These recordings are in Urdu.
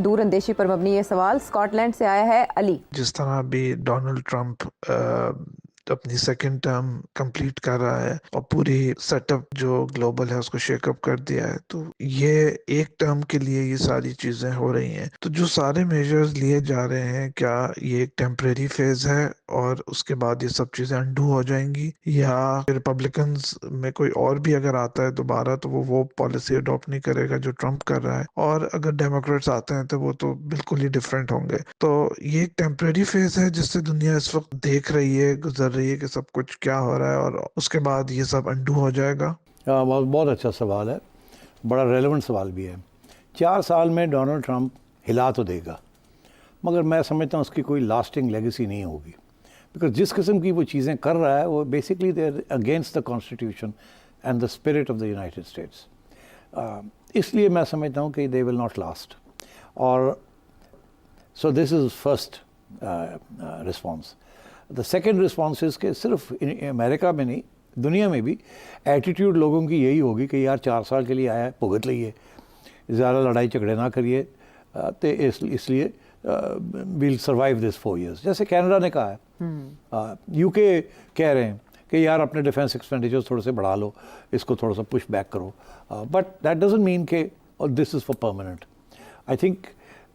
دور اندیشی پر مبنی یہ سوال اسکاٹ لینڈ سے آیا ہے علی۔ جس طرح ابھی ڈونلڈ ٹرمپ اپنی سیکنڈ ٹرم کمپلیٹ کر رہا ہے اور پوری سیٹ اپ جو گلوبل ہے اس کو شیک اپ کر دیا ہے، تو یہ ایک ٹرم کے لیے یہ ساری چیزیں ہو رہی ہیں۔ تو جو سارے میجرز لیے جا رہے ہیں، کیا یہ ایک ٹیمپریری فیز ہے اور اس کے بعد یہ سب چیزیں انڈو ہو جائیں گی، یا ریپبلکنز میں کوئی اور بھی اگر آتا ہے دوبارہ تو وہ پالیسی اڈاپٹ نہیں کرے گا جو ٹرمپ کر رہا ہے، اور اگر ڈیموکریٹس آتے ہیں تو وہ تو بالکل ہی ڈفرینٹ ہوں گے۔ تو یہ ایک ٹیمپریری فیز ہے جس سے دنیا اس وقت دیکھ رہی ہے، گزر رہی ہے کہ سب کچھ کیا ہو رہا ہے، اور اس کے بعد یہ سب انڈو ہو جائے گا۔ بہت اچھا سوال ہے، بڑا ریلیونٹ سوال بھی ہے۔ 4 سال میں ڈونلڈ ٹرمپ ہلا تو دے گا، مگر میں سمجھتا ہوں اس کی کوئی لاسٹنگ لیگیسی نہیں ہوگی، بیکاز جس قسم کی وہ چیزیں کر رہا ہے وہ basically they are against the constitution and the spirit of the United States. اس لیے میں سمجھتا ہوں کہ دے ول ناٹ لاسٹ، اور so this is first response. The second response is کہ صرف امریکہ میں نہیں، دنیا میں بھی ایٹیٹیوڈ لوگوں کی یہی ہوگی کہ یار 4 سال کے لیے آیا ہے، بھگت لئیے، زیادہ لڑائی جھگڑے نہ کریے، تو اس لیے ویل سروائیو دس 4 years، جیسے کینیڈا نے کہا ہے۔ یو کے کہہ رہے ہیں کہ یار اپنے ڈیفینس ایکسپینڈیچر تھوڑے سے بڑھا لو، اس کو تھوڑا سا پش بیک کرو، بٹ دیٹ ڈزنٹ مین کہ this is for permanent. I think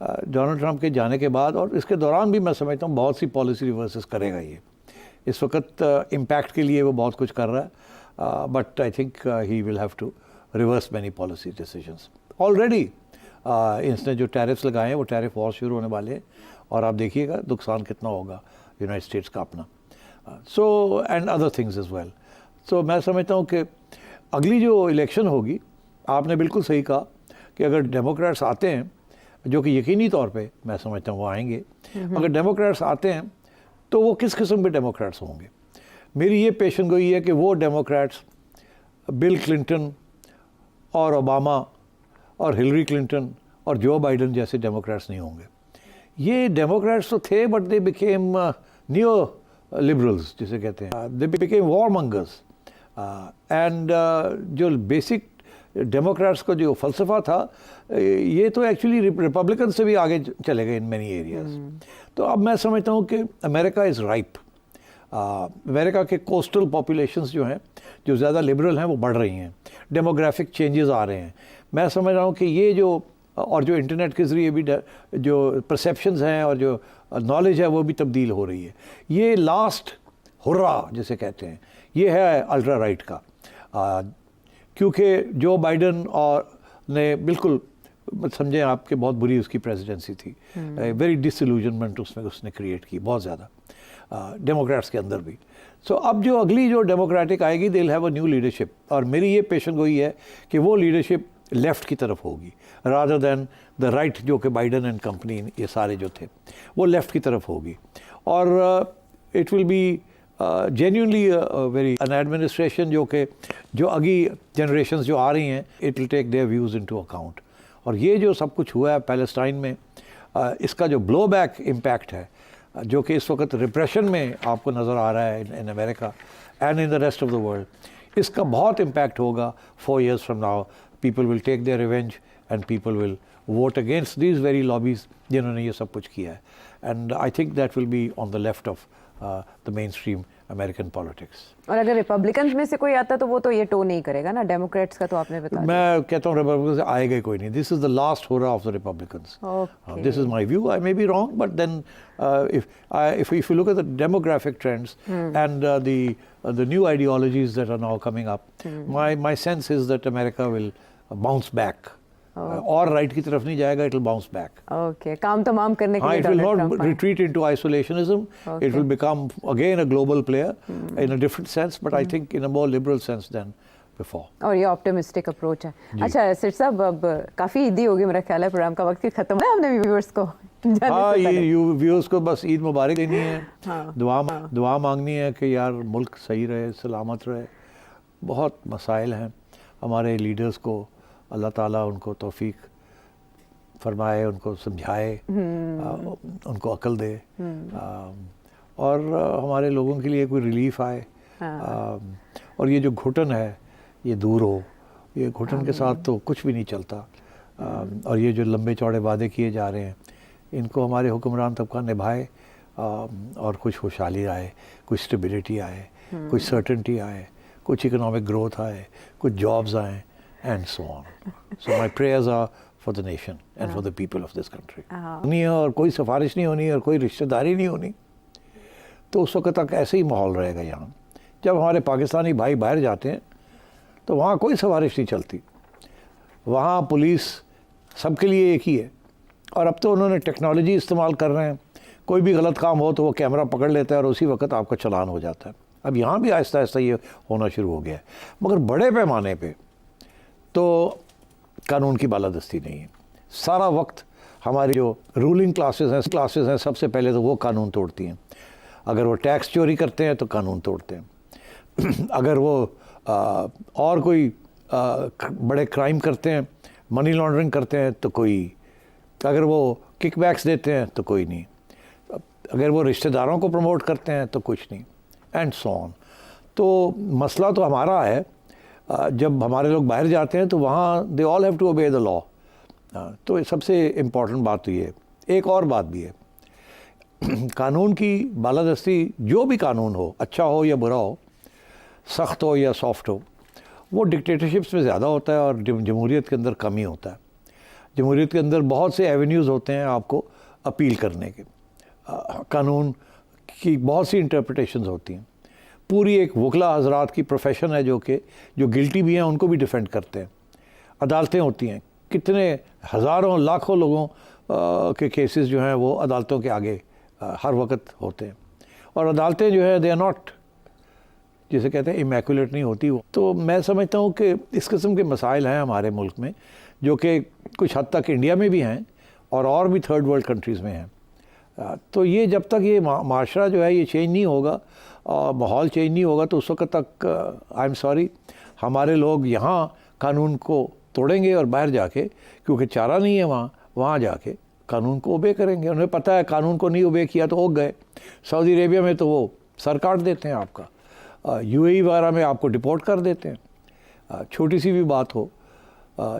Donald Trump کے جانے کے بعد اور اس کے دوران بھی میں سمجھتا ہوں بہت سی پالیسی ریورسز کرے گا۔ یہ اس وقت امپیکٹ کے لیے وہ بہت کچھ کر رہا ہے، but I think he will have to reverse many policy decisions. Already اس نے جو ٹیرفس لگائے ہیں وہ ٹیرف وار شروع ہونے والے ہیں، اور آپ دیکھیے گا نقصان کتنا ہوگا یونائٹڈ اسٹیٹس کا اپنا، so and other things as well. So میں سمجھتا ہوں کہ اگلی جو الیکشن ہوگی، آپ نے بالکل صحیح کہا کہ اگر ڈیموکریٹس آتے ہیں، جو کہ یقینی طور پہ میں سمجھتا ہوں وہ آئیں گے، اگر ڈیموکریٹس آتے ہیں تو وہ کس قسم کے ڈیموکریٹس ہوں گے؟ میری یہ پیشن گوئی ہے کہ وہ ڈیموکریٹس بل کلنٹن اور اوباما اور ہلری کلنٹن اور جو بائیڈن جیسے ڈیموکریٹس نہیں ہوں گے۔ یہ ڈیموکریٹس تو تھے، but they became neo liberals جسے کہتے ہیں، دے بیکیم وار منگرز، اینڈ جو بیسک ڈیموکریٹس کا جو فلسفہ تھا یہ تو ایکچولی ریپبلکن سے بھی آگے چلے گئے ان مینی ایریاز۔ تو اب میں سمجھتا ہوں کہ امریکہ از رائپ۔ امریکہ کے کوسٹل پاپولیشنز جو ہیں، جو زیادہ لبرل ہیں، وہ بڑھ رہی ہیں، ڈیموگرافک چینجز آ رہے ہیں۔ میں سمجھ رہا ہوں کہ یہ جو اور جو انٹرنیٹ کے ذریعے بھی جو پرسیپشنز ہیں اور جو نالج ہے وہ بھی تبدیل ہو رہی ہے۔ یہ لاسٹ ہرا جسے کہتے ہیں، یہ ہے الٹرا رائٹ کا، کیونکہ جو بائیڈن اور نے بالکل سمجھیں آپ کہ بہت بری اس کی پریزیڈنسی تھی، ویری ڈس ایلوژنمنٹ اس نے کریٹ کی بہت زیادہ ڈیموکریٹس کے اندر بھی۔ سو اب جو اگلی جو ڈیموکریٹک آئے گی، they will have a new leadership, اور میری یہ پیشن گوئی ہے کہ وہ لیڈرشپ لیفٹ کی طرف ہوگی رادر دین دا رائٹ، جو کہ بائیڈن اینڈ کمپنی یہ سارے جو تھے وہ لیفٹ کی طرف ہوگی، اور it will be genuinely very an administration جو اگلی جنریشنز جو آ رہی ہیں، it will take their views into account. اور یہ جو سب کچھ ہوا ہے پیلسٹائن میں، اس کا جو بلو بیک امپیکٹ ہے، جو کہ اس وقت ریپریشن میں آپ کو نظر آ رہا ہے in America and in the rest of the world, اس کا بہت امپیکٹ ہوگا 4 years from now۔ People will take their revenge and people will vote against these very lobbies جنہوں نے یہ سب کچھ کیا ہے، and I think that will be on the left of the mainstream American politics. اور اگر ریپبلکنز میں سے کوئی آتا تو وہ تو یہ ٹو نہیں کرے گا نا، ڈیموکریٹس کا تو آپ نے بتایا۔ میں کہتا ہوں ریپبلکن سے آئے گا کوئی نہیں، this is the last hurrah of the Republicans, this is my view, I may be wrong, but then if you look at the demographic trends and the new ideologies that are now coming up, my sense is that America will bounce back. اور رائٹ کی طرف نہیں جائے گا، it will bounce back. Okay, کام تمام کرنے کے لیے it will not retreat into isolationism. It will become again a global player in a different sense, but I think in a more liberal sense than before. اور یہ آپٹمسٹک اپروچ ہے۔ اچھا سر صاحب، اب کافی عیدی ہوگی، میرا خیال ہے پروگرام کا وقت بھی ختم ہے، ہم نے ویورز کو ویورز کو بس عید مبارک دینی ہے، دعا مانگنی ہے کہ یار ملک صحیح رہے، سلامت رہے۔ بہت مسائل ہیں، ہمارے لیڈرز کو اللہ تعالیٰ ان کو توفیق فرمائے، ان کو سمجھائے، ان کو عقل دے، اور ہمارے لوگوں کے لیے کوئی ریلیف آئے، اور یہ جو گھٹن ہے یہ دور ہو۔ یہ گھٹن کے ساتھ تو کچھ بھی نہیں چلتا، اور یہ جو لمبے چوڑے وعدے کیے جا رہے ہیں ان کو ہمارے حکمران طبقہ نبھائے اور کچھ خوشحالی آئے, کچھ اسٹیبلٹی آئے, کچھ سرٹنٹی آئے, کچھ اکنامک گروتھ آئے, کچھ جابز آئیں, and so on. So my prayers are for the nation and for the people of this country. نہیں ہے اور کوئی سفارش نہیں ہونی اور کوئی رشتہ داری نہیں ہونی, تو اس وقت تک ایسے ہی ماحول رہے گا یہاں. جب ہمارے پاکستانی بھائی باہر جاتے ہیں تو وہاں کوئی سفارش نہیں چلتی, وہاں پولیس سب کے لیے ایک ہی ہے. اور اب تو انہوں نے ٹیکنالوجی استعمال کر رہے ہیں, کوئی بھی غلط کام ہو تو وہ کیمرہ پکڑ لیتا ہے اور اسی وقت آپ کا چلان ہو جاتا ہے. اب یہاں بھی آہستہ آہستہ یہ ہونا شروع ہو گیا ہے, مگر بڑے پیمانے پہ تو قانون کی بالادستی نہیں ہے. سارا وقت ہماری جو رولنگ کلاسز ہیں سب سے پہلے تو وہ قانون توڑتی ہیں. اگر وہ ٹیکس چوری کرتے ہیں تو قانون توڑتے ہیں, اگر وہ اور کوئی بڑے کرائم کرتے ہیں, منی لانڈرنگ کرتے ہیں تو کوئی, اگر وہ کک بیکس دیتے ہیں تو کوئی نہیں, اگر وہ رشتہ داروں کو پروموٹ کرتے ہیں تو کچھ نہیں, اینڈ سو آن. تو مسئلہ تو ہمارا ہے, جب ہمارے لوگ باہر جاتے ہیں تو وہاں they all have to obey the law. تو سب سے امپورٹنٹ بات تو یہ ہے. ایک اور بات بھی ہے, قانون کی بالادستی, جو بھی قانون ہو, اچھا ہو یا برا ہو, سخت ہو یا سافٹ ہو, وہ ڈکٹیٹرشپس میں زیادہ ہوتا ہے اور جمہوریت کے اندر کم ہی ہوتا ہے. جمہوریت کے اندر بہت سے ایونیوز ہوتے ہیں آپ کو اپیل کرنے کے, قانون کی بہت سی انٹرپریٹیشنز ہوتی ہیں. پوری ایک وکلا حضرات کی پروفیشن ہے جو گلٹی بھی ہیں ان کو بھی ڈیفینڈ کرتے ہیں. عدالتیں ہوتی ہیں, کتنے ہزاروں لاکھوں لوگوں کے کیسز جو ہیں وہ عدالتوں کے آگے ہر وقت ہوتے ہیں. اور عدالتیں جو ہے دے آر ناٹ, جسے کہتے ہیں امیکولیٹ نہیں ہوتی. تو میں سمجھتا ہوں کہ اس قسم کے مسائل ہیں ہمارے ملک میں جو کہ کچھ حد تک انڈیا میں بھی ہیں اور بھی تھرڈ ورلڈ کنٹریز میں ہیں. تو یہ جب تک یہ معاشرہ جو ہے یہ چینج نہیں ہوگا, ماحول چینج نہیں ہوگا, تو اس وقت تک آئی ایم سوری ہمارے لوگ یہاں قانون کو توڑیں گے اور باہر جا کے, کیونکہ چارہ نہیں ہے وہاں جا کے قانون کو اوبے کریں گے. انہیں پتہ ہے قانون کو نہیں اوبے کیا تو اوگ گئے. سعودی عربیہ میں تو وہ سر کاٹ دیتے ہیں آپ کا, یو اے ای وغیرہ میں آپ کو ڈپورٹ کر دیتے ہیں. چھوٹی سی بھی بات ہو,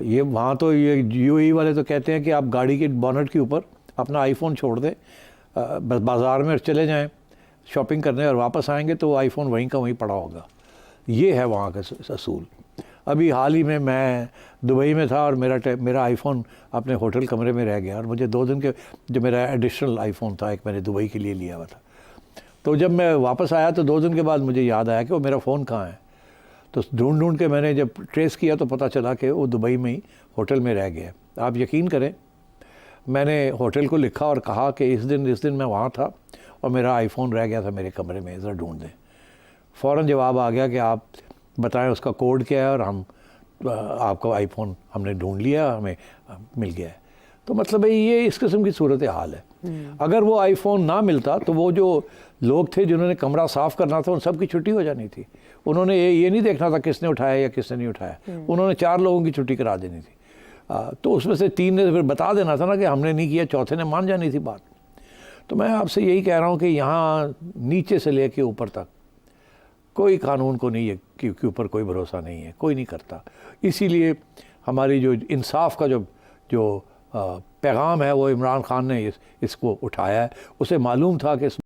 یہ وہاں تو یہ یو اے ای والے تو کہتے ہیں کہ آپ گاڑی کے بونٹ کے اوپر اپنا آئی فون چھوڑ دیں, بس بازار میں چلے جائیں شاپنگ کرنے اور واپس آئیں گے تو وہ آئی فون وہیں کا وہیں پڑا ہوگا. یہ ہے وہاں کا اصول. ابھی حال ہی میں دبئی میں تھا اور میرا آئی فون اپنے ہوٹل کمرے میں رہ گیا, اور مجھے 2 دن کے جو میرا ایڈیشنل آئی فون تھا ایک میں نے دبئی کے لیے لیا ہوا تھا, تو جب میں واپس آیا تو 2 دن کے بعد مجھے یاد آیا کہ وہ میرا فون کہاں ہے. تو ڈھونڈ کے میں نے جب ٹریس کیا تو پتہ چلا کہ وہ دبئی میں ہی ہوٹل میں رہ گیا. آپ یقین کریں میں نے ہوٹل کو لکھا اور کہا کہ اس دن میں وہاں تھا اور میرا آئی فون رہ گیا تھا میرے کمرے میں, ذرا ڈھونڈ دیں. فوراً جواب آ گیا کہ آپ بتائیں اس کا کوڈ کیا ہے, اور ہم آپ کا آئی فون ہم نے ڈھونڈ لیا, ہمیں مل گیا ہے. تو مطلب یہ اس قسم کی صورت حال ہے. اگر وہ آئی فون نہ ملتا تو وہ جو لوگ تھے جنہوں نے کمرہ صاف کرنا تھا ان سب کی چھٹی ہو جانی تھی. انہوں نے یہ نہیں دیکھنا تھا کس نے اٹھایا یا کس نے نہیں اٹھایا, انہوں نے 4 لوگوں کی چھٹی کرا دینی تھی. تو اس میں سے 3 نے پھر بتا دینا تھا نا کہ ہم نے نہیں کیا, چوتھے نے مان جانی تھی بات. تو میں آپ سے یہی کہہ رہا ہوں کہ یہاں نیچے سے لے کے اوپر تک کوئی قانون کو نہیں ہے کے اوپر کوئی بھروسہ نہیں ہے, کوئی نہیں کرتا. اسی لیے ہماری جو انصاف کا جو پیغام ہے وہ عمران خان نے اس کو اٹھایا ہے. اسے معلوم تھا کہ